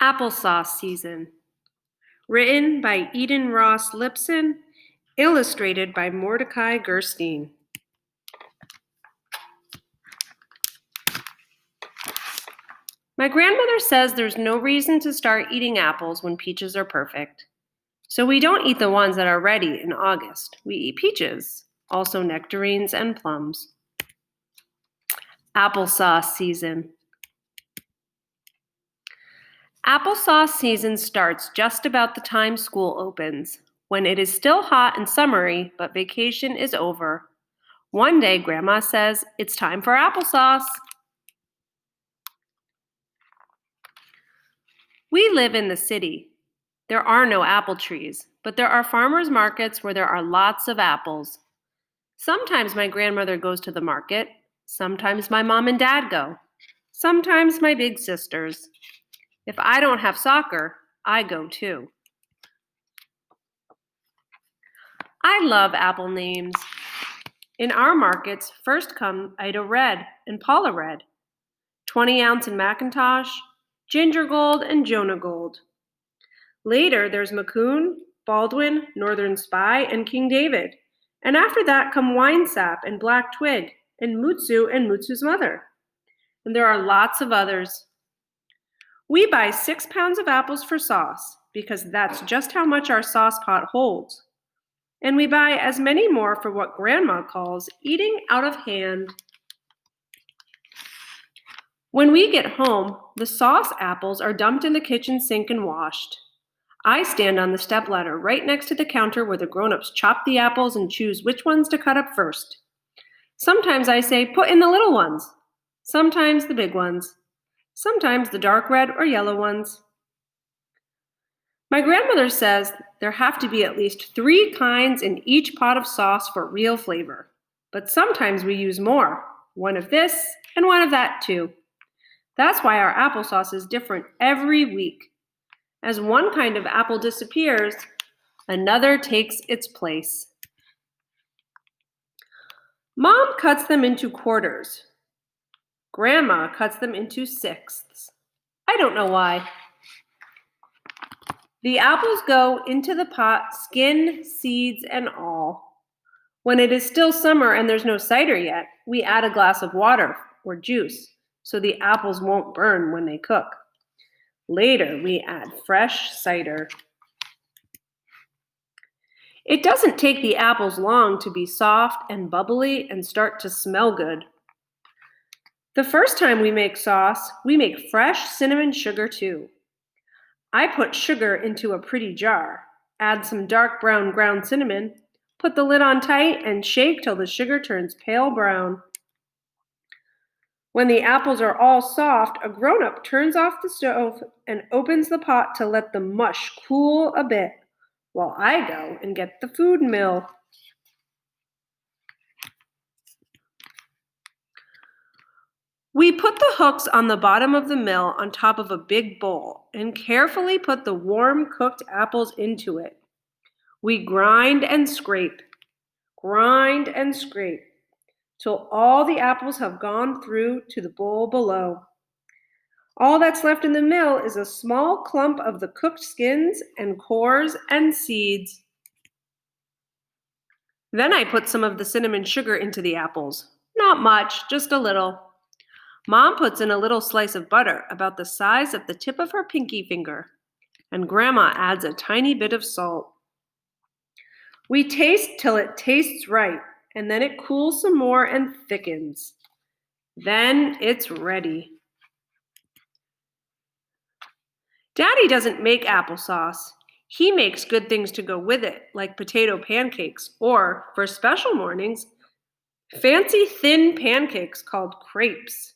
Applesauce season. Written by Eden Ross Lipson, illustrated by Mordecai Gerstein. My grandmother says there's no reason to start eating apples when peaches are perfect. So we don't eat the ones that are ready in August. We eat peaches, also nectarines and plums. Applesauce season. Applesauce season starts just about the time school opens, when it is still hot and summery, but vacation is over. One day, Grandma says, it's time for applesauce. We live in the city. There are no apple trees, but there are farmers markets where there are lots of apples. Sometimes my grandmother goes to the market. Sometimes my mom and dad go. Sometimes my big sisters. If I don't have soccer, I go too. I love apple names. In our markets, first come Ida Red and Paula Red, 20-ounce and Macintosh, Ginger Gold and Jonah Gold. Later, there's Macoun, Baldwin, Northern Spy, and King David. And after that come Winesap and Black Twig, and Mutsu and Mutsu's mother. And there are lots of others. We buy 6 pounds of apples for sauce, because that's just how much our sauce pot holds. And we buy as many more for what Grandma calls eating out of hand. When we get home, the sauce apples are dumped in the kitchen sink and washed. I stand on the stepladder right next to the counter where the grown-ups chop the apples and choose which ones to cut up first. Sometimes I say, put in the little ones. Sometimes the big ones. Sometimes the dark red or yellow ones. My grandmother says there have to be at least 3 kinds in each pot of sauce for real flavor. But sometimes we use more, one of this and one of that too. That's why our applesauce is different every week. As one kind of apple disappears, another takes its place. Mom cuts them into quarters. Grandma cuts them into sixths. I don't know why. The apples go into the pot, skin, seeds, and all. When it is still summer and there's no cider yet, we add a glass of water or juice so the apples won't burn when they cook. Later, we add fresh cider. It doesn't take the apples long to be soft and bubbly and start to smell good. The first time we make sauce, we make fresh cinnamon sugar too. I put sugar into a pretty jar, add some dark brown ground cinnamon, put the lid on tight, and shake till the sugar turns pale brown. When the apples are all soft, a grown-up turns off the stove and opens the pot to let the mush cool a bit, while I go and get the food mill. We put the hooks on the bottom of the mill on top of a big bowl and carefully put the warm cooked apples into it. We grind and scrape, till all the apples have gone through to the bowl below. All that's left in the mill is a small clump of the cooked skins and cores and seeds. Then I put some of the cinnamon sugar into the apples. Not much, just a little. Mom puts in a little slice of butter about the size of the tip of her pinky finger, and Grandma adds a tiny bit of salt. We taste till it tastes right, and then it cools some more and thickens. Then it's ready. Daddy doesn't make applesauce. He makes good things to go with it, like potato pancakes, or, for special mornings, fancy thin pancakes called crepes.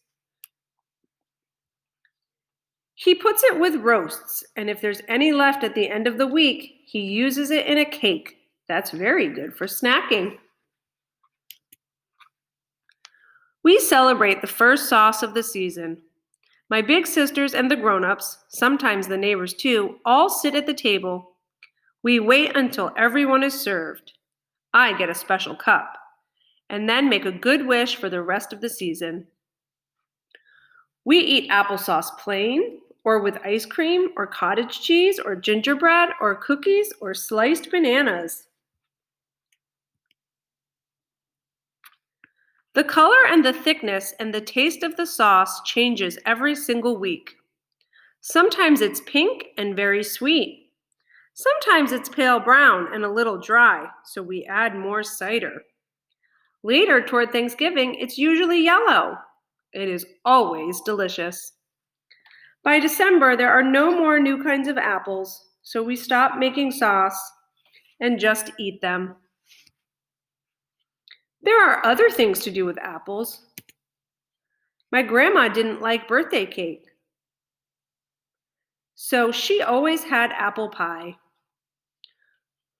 He puts it with roasts, and if there's any left at the end of the week, he uses it in a cake. That's very good for snacking. We celebrate the first sauce of the season. My big sisters and the grown-ups, sometimes the neighbors too, all sit at the table. We wait until everyone is served. I get a special cup, and then make a good wish for the rest of the season. We eat applesauce plain or with ice cream, or cottage cheese, or gingerbread, or cookies, or sliced bananas. The color and the thickness and the taste of the sauce changes every single week. Sometimes it's pink and very sweet. Sometimes it's pale brown and a little dry, so we add more cider. Later, toward Thanksgiving, it's usually yellow. It is always delicious. By December, there are no more new kinds of apples, so we stop making sauce and just eat them. There are other things to do with apples. My grandma didn't like birthday cake, so she always had apple pie.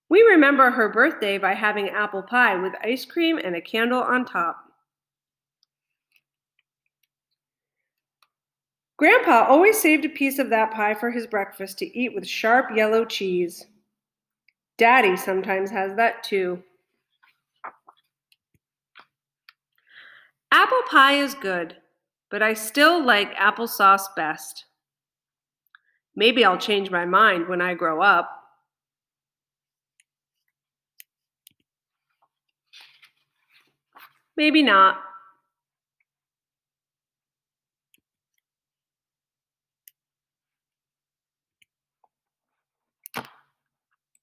We remember her birthday by having apple pie with ice cream and a candle on top. Grandpa always saved a piece of that pie for his breakfast to eat with sharp yellow cheese. Daddy sometimes has that too. Apple pie is good, but I still like applesauce best. Maybe I'll change my mind when I grow up. Maybe not.